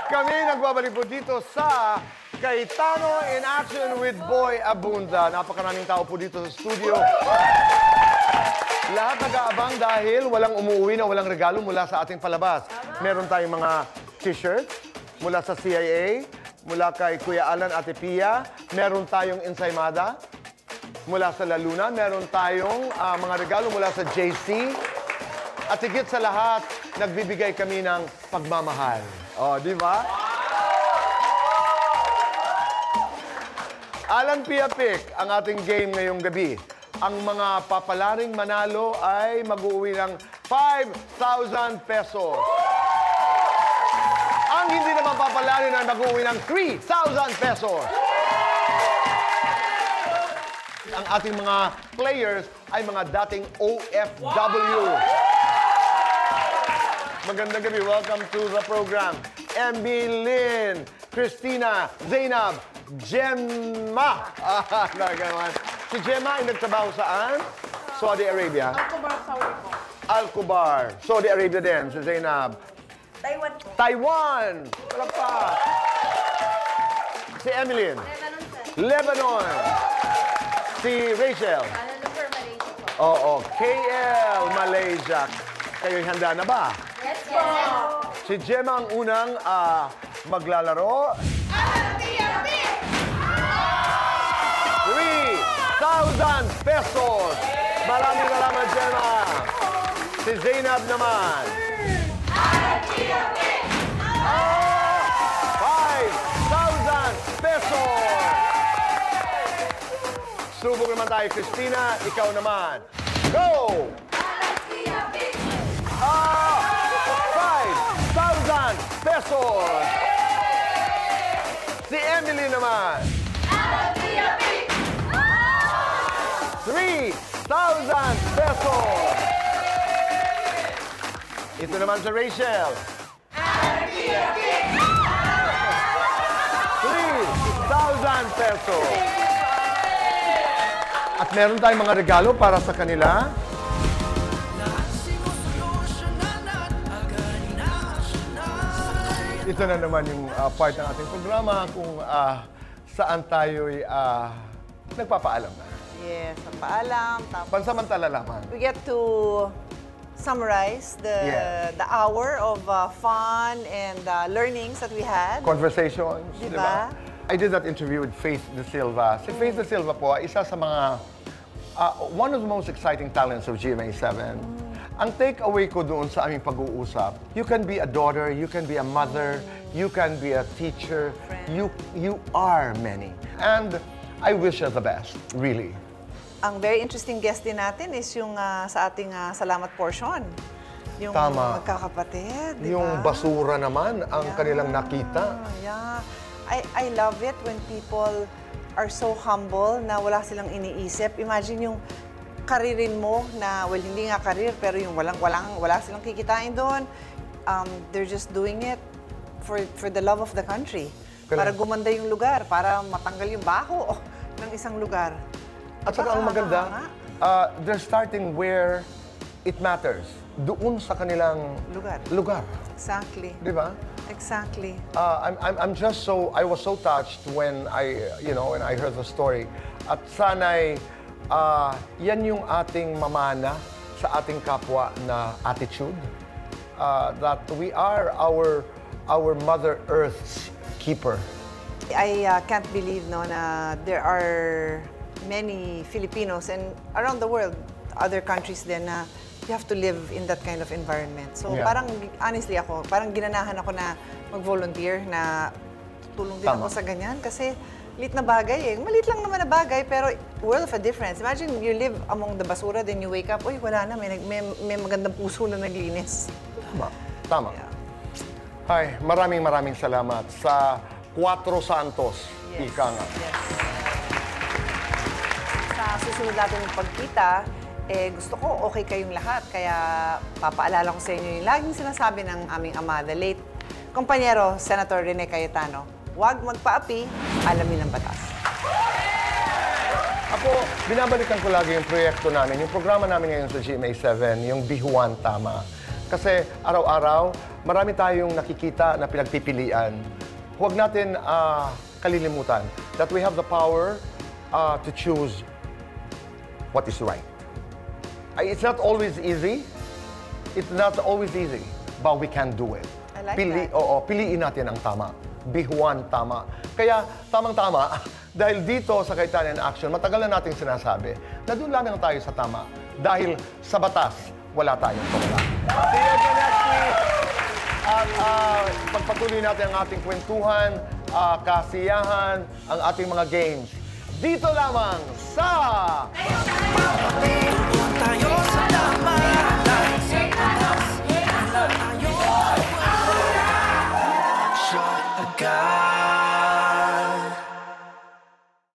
Kami nagbabalik po dito sa Cayetano in Action with Boy Abunda. Napakaraming tao po dito sa studio. Lahat nag-aabang dahil walang umuwi na walang regalo mula sa ating palabas. Meron tayong mga t-shirt mula sa CIA, mula kay Kuya Alan Ate Pia. Meron tayong ensaymada mula sa La Luna. Meron tayong mga regalo mula sa JC. At higit sa lahat, nagbibigay kami ng pagmamahal. O, di ba? Alan Pia Pick, ang ating game ngayong gabi. Ang mga papalaring manalo ay mag-uwi ng 5,000 pesos. Ang hindi naman papalarin ay mag-uwi ng 3,000 pesos. Ang ating mga players ay mga dating OFW. Magandang gabi. Welcome to the program. MB Lynn, Christina, Zainab, Gemma. Nagawan. Si Gemma ay nagtrabaho saan? Saudi Arabia. Alcobar, Saudi po. Alcobar. Saudi Arabia din. Si Zainab. Taiwan po. Taiwan. Wala pa. Si Emeline. Lebanon. Si Rachel. Malaysia po. Oo. KL, Malaysia. Kayo'y handa na ba? Yes po. Si Gemma ang unang maglalaro. 3,000 pesos. Maraming salamat, Gemma. Si Zainab naman. 5,000 pesos. Subok naman tayo, Christina. Ikaw naman. Go! 5,000 pesos. Si Emily naman. 3,000 pesos. Ito naman si Rachel. 3,000 pesos. At meron tayong mga regalo para sa kanila. Ito na naman yung part ng ating programa kung saan tayo'y nagpapaalam na. Yes, ang paalam. Pansamantala lamang. We get to summarize the hour of fun and learnings that we had. Conversations, Diba? di ba? I did that interview with Faith De Silva. Si Faith De Silva po, isa sa mga, one of the most exciting talents of GMA7. Ang takeaway ko doon sa aming pag-uusap, you can be a daughter, you can be a mother, you can be a teacher, you are many. And I wish her the best, really. Ang very interesting guest din natin is yung sa ating salamat portion. Yung Tama. magkakapatid, di ba? Yung basura naman ang kanilang nakita. Yeah. I love it when people are so humble na wala silang iniisip. Imagine yung karirin mo na, well, hindi nga karir, pero yung wala silang kikitain doon. They're just doing it for the love of the country. Para gumanda yung lugar, para matanggal yung baho ng isang lugar. At saka ang maganda, they're starting where it matters. Doon sa kanilang lugar. Exactly. Di ba? Exactly. I was so touched when when I heard the story. At sana'y yan yung ating mamana sa ating kapwa na attitude. That we are our Mother Earth's keeper. I can't believe na there are many Filipinos and around the world, other countries din na you have to live in that kind of environment. So parang, honestly parang ginanahan ako na mag-volunteer na tulong din ako sa ganyan. Kasi lit na bagay Malit lang naman na bagay, pero world of a difference. Imagine you live among the basura, then you wake up, uy, wala na, may magandang puso na naglinis. Tama. Yeah. Ay, maraming salamat sa Cuatro Santos. Yes. Ika nga. Yes. Sa susunod natin ng pagkita, gusto ko okay kayong lahat. Kaya papaalala ko sa inyo yung laging sinasabi ng aming ama, the late kumpanyero, Senator Rene Cayetano, huwag magpaapi, alamin ang batas. Ako, binabalikan ko lagi yung proyekto namin, yung programa namin ngayon sa GMA7, yung Bihuan Tama. Kasi araw-araw, marami tayong nakikita na pinagpipilian. Huwag natin kalilimutan that we have the power to choose what is right. It's not always easy. It's not always easy, but we can do it. I like that. Oo, piliin natin ang tama. Bihuan Tama. Kaya, tamang-tama, dahil dito sa Kaitanen Action, matagal na nating sinasabi na doon lang tayo sa tama. Dahil sa batas, wala tayong pagla. See you again next week! At pagpatuloy natin ang ating kwentuhan, kasiyahan, ang ating mga games. Dito lamang sa...